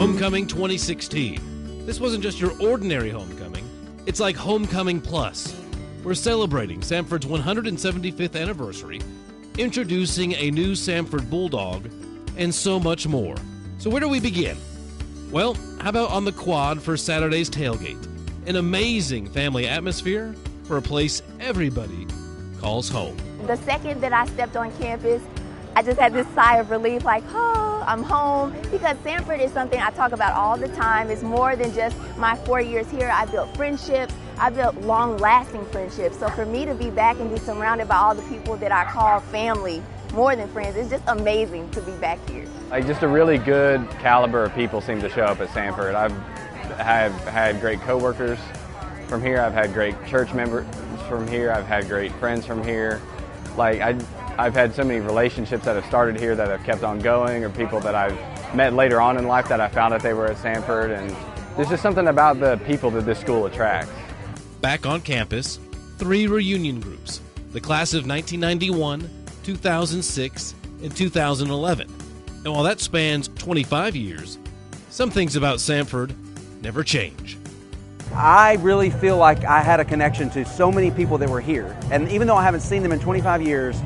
Homecoming 2016. This wasn't just your ordinary homecoming. It's like Homecoming Plus. We're celebrating Samford's 175th anniversary, introducing a new Samford Bulldog, and so much more. So where do we begin? Well, how about on the quad for Saturday's tailgate? An amazing family atmosphere for a place everybody calls home. The second that I stepped on campus, I just had this sigh of relief, like, oh, I'm home. Because Samford is something I talk about all the time. It's more than just my 4 years here. I built friendships. I built long-lasting friendships. So for me to be back and be surrounded by all the people that I call family, more than friends, it's just amazing to be back here. Like, just a really good caliber of people seem to show up at Samford. I've had great coworkers from here. I've had great church members from here. I've had great friends from here. Like, I've had so many relationships that have started here that have kept on going, or people that I've met later on in life that I found out they were at Samford. And there's just something about the people that this school attracts. Back on campus, 3 reunion groups, the class of 1991, 2006, and 2011. And while that spans 25 years, some things about Samford never change. I really feel like I had a connection to so many people that were here. And even though I haven't seen them in 25 years,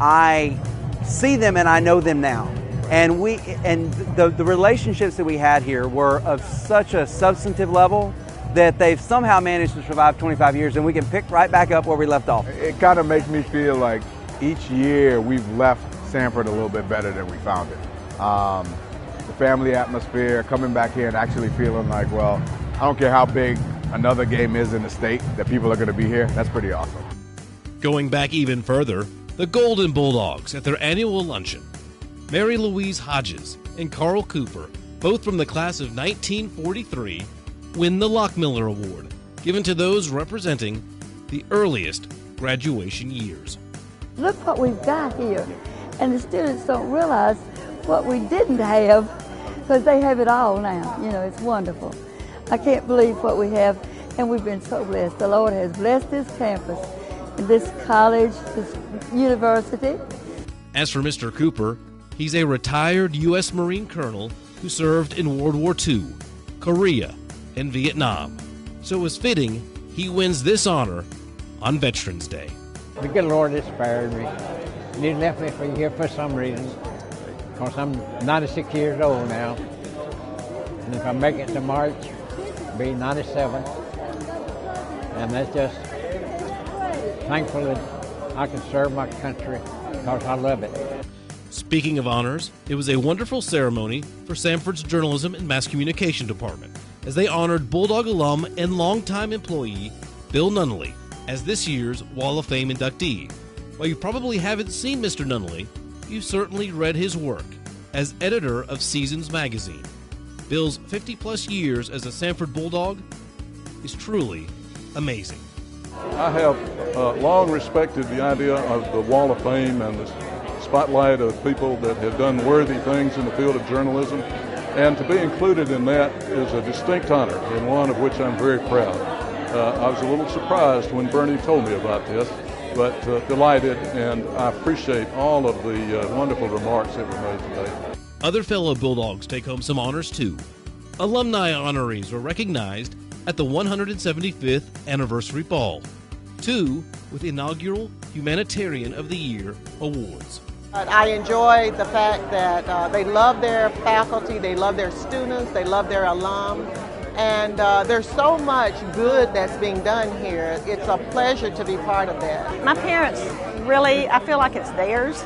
I see them and I know them now. And the relationships that we had here were of such a substantive level that they've somehow managed to survive 25 years, and we can pick right back up where we left off. It kind of makes me feel like each year we've left Samford a little bit better than we found it. The family atmosphere, coming back here and actually feeling like, well, I don't care how big another game is in the state, that people are going to be here. That's pretty awesome. Going back even further, the Golden Bulldogs at their annual luncheon. Mary Louise Hodges and Carl Cooper, both from the class of 1943, win the Lockmiller Award, given to those representing the earliest graduation years. Look what we've got here, and the students don't realize what we didn't have, because they have it all now. You know, it's wonderful. I can't believe what we have, and we've been so blessed. The Lord has blessed this campus, and this college, this university. As for Mr. Cooper, he's a retired U.S. Marine colonel who served in World War II, Korea, and Vietnam. So it was fitting he wins this honor on Veterans Day. The good Lord has spared me. And He left me here for some reason, because I'm 96 years old now. And if I make it to March, I'll be 97. And that's just thankful that I can serve my country because I love it. Speaking of honors, it was a wonderful ceremony for Samford's Journalism and Mass Communication Department, as they honored Bulldog alum and longtime employee Bill Nunnally as this year's Wall of Fame inductee. While you probably haven't seen Mr. Nunnally, you certainly read his work as editor of Seasons magazine. Bill's 50-plus years as a Samford Bulldog is truly amazing. I have long respected the idea of the Wall of Fame and the spotlight of people that have done worthy things in the field of journalism. And to be included in that is a distinct honor, and one of which I'm very proud. I was a little surprised when Bernie told me about this, but delighted, and I appreciate all of the wonderful remarks that were made today. Other fellow Bulldogs take home some honors too. Alumni honorees were recognized at the 175th Anniversary Ball, 2 with inaugural Humanitarian of the Year awards. I enjoy the fact that they love their faculty, they love their students, they love their alum, and there's so much good that's being done here. It's a pleasure to be part of that. My parents really, I feel like it's theirs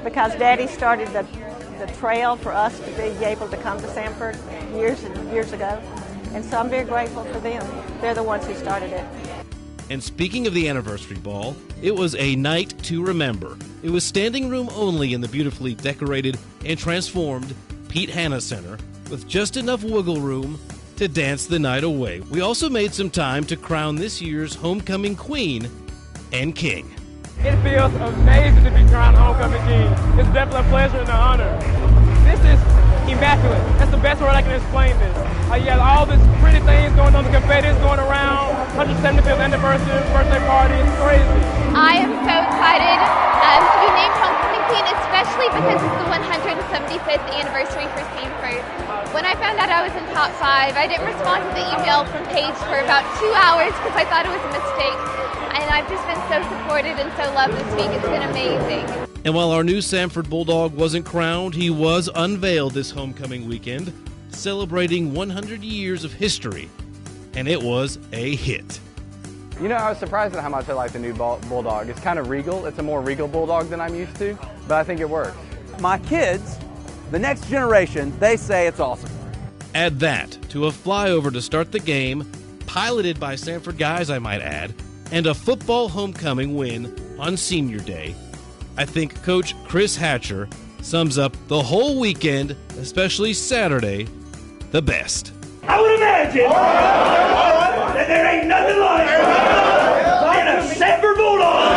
because Daddy started the trail for us to be able to come to Samford years and years ago, and so I'm very grateful for them. They're the ones who started it. And speaking of the anniversary ball, it was a night to remember. It was standing room only in the beautifully decorated and transformed Pete Hanna Center, with just enough wiggle room to dance the night away. We also made some time to crown this year's homecoming queen and king. It feels amazing to be crowned homecoming king. It's definitely a pleasure and an honor. This is immaculate. That's the best word I can explain this. You have all these pretty things going on, the confetti is going around, 175th anniversary, birthday party, it's crazy. I am so excited to be named homecoming exciting, especially because it's the 175th anniversary for Samford. When I found out I was in top 5, I didn't respond to the email from Paige for about 2 hours because I thought it was a mistake. And I've just been so supported and so loved this week. It's been amazing. And while our new Samford Bulldog wasn't crowned, he was unveiled this homecoming weekend, celebrating 100 years of history. And it was a hit. You know, I was surprised at how much I like the new Bulldog. It's kind of regal. It's a more regal Bulldog than I'm used to, but I think it works. My kids, the next generation, they say it's awesome. Add that to a flyover to start the game, piloted by Samford guys, I might add, and a football homecoming win on Senior Day. I think Coach Chris Hatcher sums up the whole weekend, especially Saturday, the best. I would imagine that there ain't nothing like being a Samford Bulldog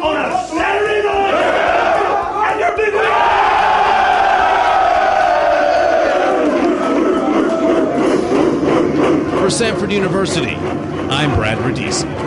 on a Saturday night at your big For Samford University, I'm Brad Radisi.